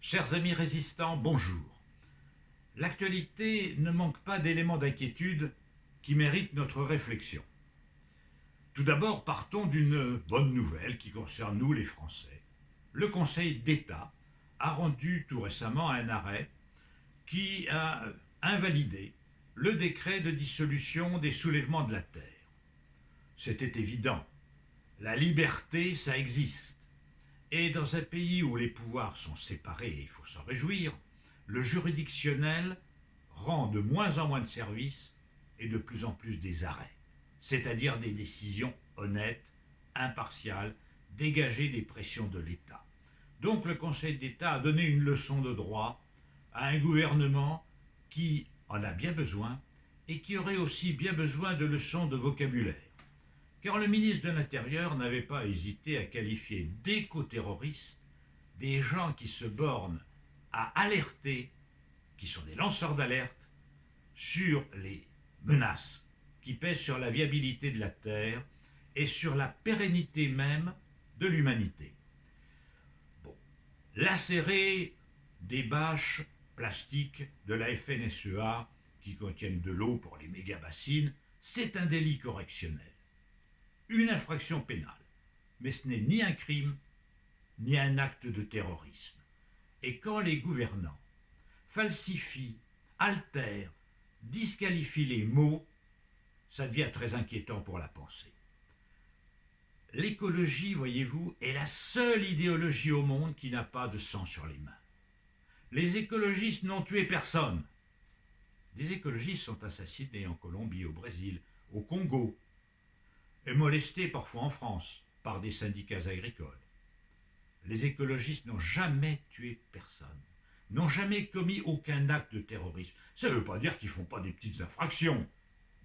Chers amis résistants, bonjour. L'actualité ne manque pas d'éléments d'inquiétude qui méritent notre réflexion. Tout d'abord, partons d'une bonne nouvelle qui concerne nous les Français. Le Conseil d'État a rendu tout récemment un arrêt qui a invalidé le décret de dissolution des soulèvements de la terre. C'était évident. La liberté, ça existe. Et dans un pays où les pouvoirs sont séparés, il faut s'en réjouir, le juridictionnel rend de moins en moins de services et de plus en plus des arrêts, c'est-à-dire des décisions honnêtes, impartiales, dégagées des pressions de l'État. Donc le Conseil d'État a donné une leçon de droit à un gouvernement qui en a bien besoin et qui aurait aussi bien besoin de leçons de vocabulaire. Car le ministre de l'Intérieur n'avait pas hésité à qualifier d'éco-terroristes des gens qui se bornent à alerter, qui sont des lanceurs d'alerte, sur les menaces qui pèsent sur la viabilité de la Terre et sur la pérennité même de l'humanité. Bon, lacérer des bâches plastiques de la FNSEA qui contiennent de l'eau pour les méga-bassines, c'est un délit correctionnel. Une infraction pénale, mais ce n'est ni un crime, ni un acte de terrorisme. Et quand les gouvernants falsifient, altèrent, disqualifient les mots, ça devient très inquiétant pour la pensée. L'écologie, voyez-vous, est la seule idéologie au monde qui n'a pas de sang sur les mains. Les écologistes n'ont tué personne. Des écologistes sont assassinés en Colombie, au Brésil, au Congo, et molestés parfois en France par des syndicats agricoles. Les écologistes n'ont jamais tué personne, n'ont jamais commis aucun acte de terrorisme. Ça ne veut pas dire qu'ils ne font pas des petites infractions.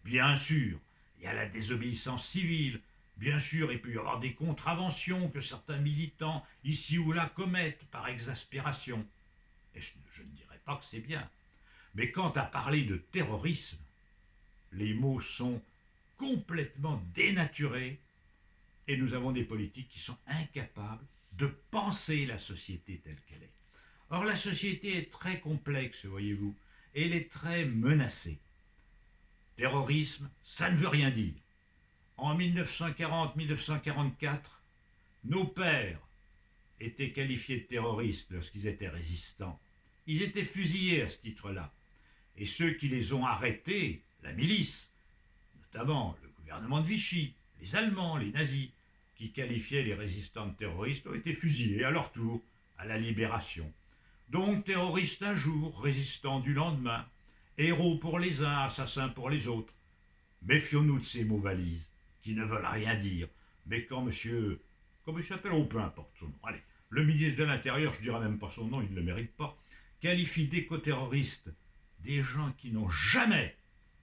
Bien sûr, il y a la désobéissance civile, bien sûr, il peut y avoir des contraventions que certains militants, ici ou là, commettent par exaspération. Et je ne dirais pas que c'est bien. Mais quant à parler de terrorisme, les mots sont complètement dénaturés et nous avons des politiques qui sont incapables de penser la société telle qu'elle est. Or, la société est très complexe, voyez-vous, et elle est très menacée. Terrorisme, ça ne veut rien dire. En 1940-1944, nos pères étaient qualifiés de terroristes lorsqu'ils étaient résistants. Ils étaient fusillés à ce titre-là. Et ceux qui les ont arrêtés, la milice, notamment le gouvernement de Vichy, les Allemands, les nazis, qui qualifiaient les résistants de terroristes, ont été fusillés à leur tour à la Libération. Donc terroristes un jour, résistants du lendemain, héros pour les uns, assassins pour les autres. Méfions-nous de ces mots valises, qui ne veulent rien dire. Mais quand monsieur, comment il s'appelle, ou peu importe son nom, allez, le ministre de l'Intérieur, je ne dirais même pas son nom, il ne le mérite pas, qualifie d'éco-terroristes des gens qui n'ont jamais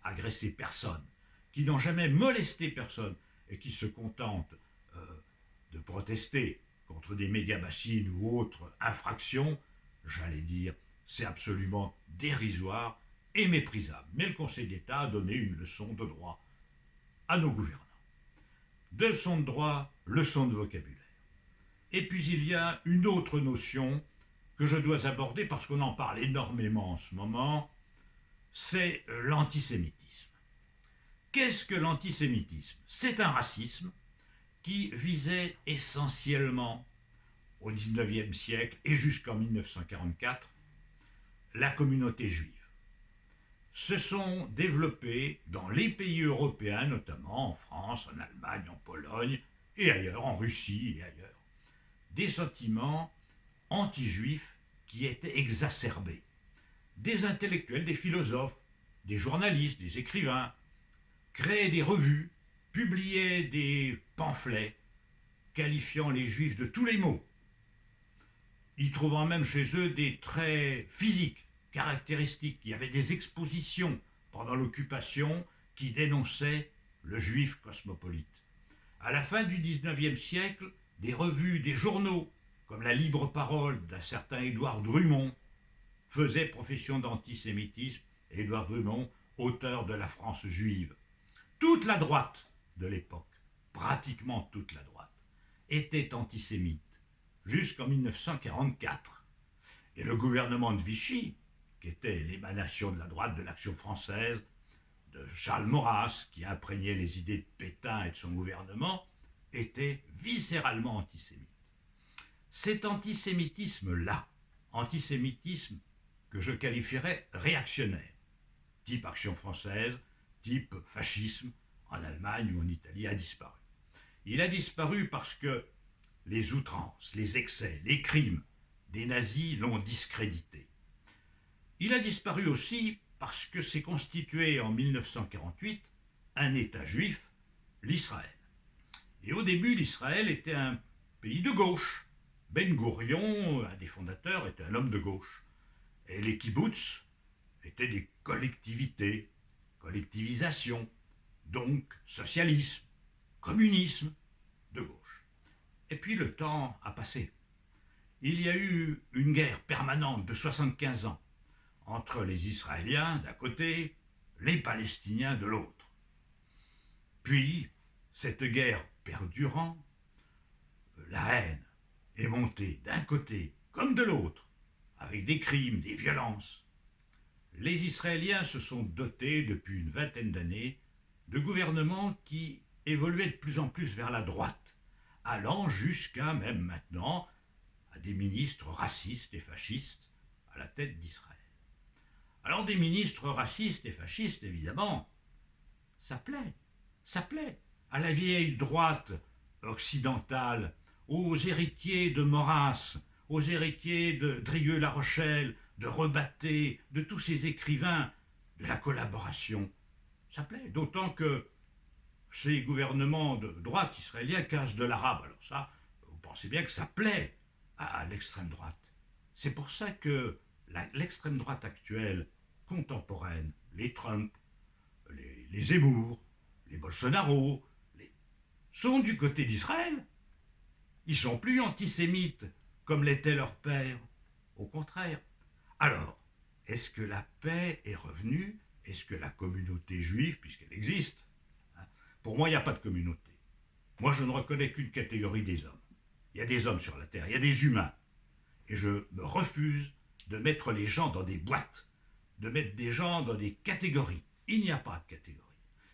agressé personne, qui n'ont jamais molesté personne et qui se contentent de protester contre des méga-bassines ou autres infractions, j'allais dire, c'est absolument dérisoire et méprisable. Mais le Conseil d'État a donné une leçon de droit à nos gouvernants. Deux leçons de droit, leçon de vocabulaire. Et puis il y a une autre notion que je dois aborder parce qu'on en parle énormément en ce moment, c'est l'antisémitisme. Qu'est-ce que l'antisémitisme? C'est un racisme qui visait essentiellement au XIXe siècle et jusqu'en 1944 la communauté juive. Se sont développés dans les pays européens, notamment en France, en Allemagne, en Pologne et ailleurs, en Russie et ailleurs, des sentiments anti-juifs qui étaient exacerbés. Des intellectuels, des philosophes, des journalistes, des écrivains, créaient des revues, publiaient des pamphlets qualifiant les juifs de tous les maux, y trouvant même chez eux des traits physiques, caractéristiques. Il y avait des expositions pendant l'occupation qui dénonçaient le juif cosmopolite. À la fin du XIXe siècle, des revues, des journaux, comme la Libre Parole d'un certain Édouard Drumont, faisaient profession d'antisémitisme. Édouard Drumont, auteur de La France juive. Toute la droite de l'époque, pratiquement toute la droite, était antisémite, jusqu'en 1944. Et le gouvernement de Vichy, qui était l'émanation de la droite de l'Action française, de Charles Maurras, qui imprégnait les idées de Pétain et de son gouvernement, était viscéralement antisémite. Cet antisémitisme-là, antisémitisme que je qualifierais réactionnaire, type Action française, type fascisme en Allemagne ou en Italie, a disparu. Il a disparu parce que les outrances, les excès, les crimes des nazis l'ont discrédité. Il a disparu aussi parce que s'est constitué en 1948 un État juif, l'Israël. Et au début, l'Israël était un pays de gauche. Ben Gourion, un des fondateurs, était un homme de gauche. Et les kibbutz étaient des collectivités, collectivisation, donc socialisme, communisme, de gauche. Et puis le temps a passé. Il y a eu une guerre permanente de 75 ans entre les Israéliens d'un côté, les Palestiniens de l'autre. Puis, cette guerre perdurant, la haine est montée d'un côté comme de l'autre, avec des crimes, des violences. Les Israéliens se sont dotés depuis une vingtaine d'années de gouvernements qui évoluaient de plus en plus vers la droite, allant jusqu'à même maintenant à des ministres racistes et fascistes à la tête d'Israël. Alors des ministres racistes et fascistes, évidemment, ça plaît à la vieille droite occidentale, aux héritiers de Maurras, aux héritiers de Drieux-La Rochelle, de Rebatté, de tous ces écrivains de la collaboration. Ça plaît, d'autant que ces gouvernements de droite israéliens cachent de l'arabe. Alors ça, vous pensez bien que ça plaît à l'extrême droite. C'est pour ça que l'extrême droite actuelle, contemporaine, les Trump, les Zemmour, les Bolsonaro, sont du côté d'Israël. Ils sont plus antisémites comme l'était leur père. Au contraire. Alors, est-ce que la paix est revenue? Est-ce que la communauté juive, puisqu'elle existe, pour moi, il n'y a pas de communauté. Moi, je ne reconnais qu'une catégorie des hommes. Il y a des hommes sur la terre, il y a des humains. Et je me refuse de mettre les gens dans des boîtes, de mettre des gens dans des catégories. Il n'y a pas de catégorie.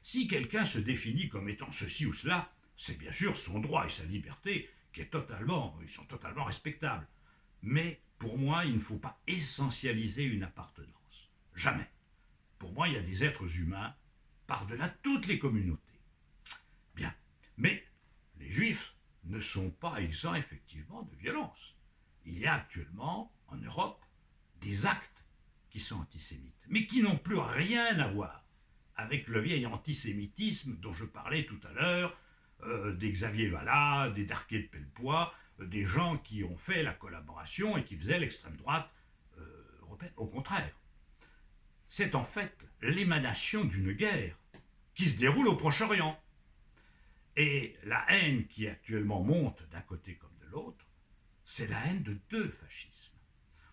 Si quelqu'un se définit comme étant ceci ou cela, c'est bien sûr son droit et sa liberté ils sont totalement respectables. Mais pour moi, il ne faut pas essentialiser une appartenance. Jamais. Pour moi, il y a des êtres humains par-delà toutes les communautés. Bien. Mais les Juifs ne sont pas exempts effectivement de violence. Il y a actuellement, en Europe, des actes qui sont antisémites, mais qui n'ont plus rien à voir avec le vieil antisémitisme dont je parlais tout à l'heure, des Xavier Vallat, des Darquet de Pellepoix, des gens qui ont fait la collaboration et qui faisaient l'extrême droite européenne. Au contraire, c'est en fait l'émanation d'une guerre qui se déroule au Proche-Orient. Et la haine qui actuellement monte d'un côté comme de l'autre, c'est la haine de deux fascismes.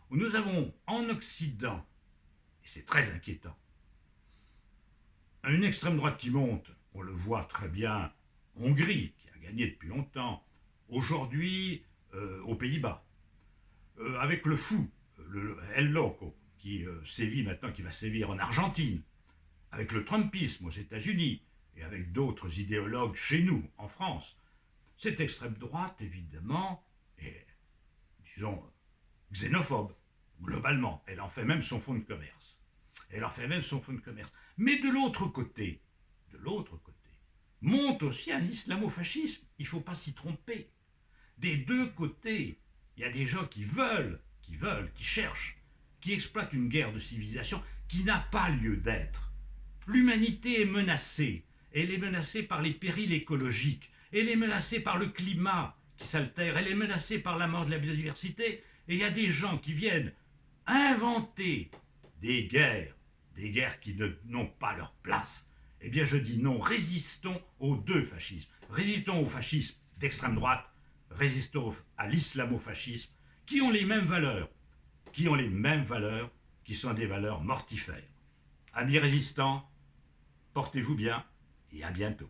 Nous avons en Occident, et c'est très inquiétant, une extrême droite qui monte, on le voit très bien, Hongrie, qui a gagné depuis longtemps, aujourd'hui aux Pays-Bas, avec le fou, le El Loco, qui sévit maintenant, qui va sévir en Argentine, avec le Trumpisme aux États-Unis, et avec d'autres idéologues chez nous, en France. Cette extrême droite, évidemment, est, disons, xénophobe, globalement. Elle en fait même son fonds de commerce. Mais de l'autre côté, monte aussi un islamofascisme. Il ne faut pas s'y tromper. Des deux côtés, il y a des gens qui veulent, qui cherchent, qui exploitent une guerre de civilisation qui n'a pas lieu d'être. L'humanité est menacée. Elle est menacée par les périls écologiques. Elle est menacée par le climat qui s'altère. Elle est menacée par la mort de la biodiversité. Et il y a des gens qui viennent inventer des guerres qui n'ont pas leur place. Eh bien, je dis non, résistons aux deux fascismes. Résistons au fascisme d'extrême droite, résistons à l'islamo-fascisme, qui ont les mêmes valeurs, qui sont des valeurs mortifères. Amis résistants, portez-vous bien et à bientôt.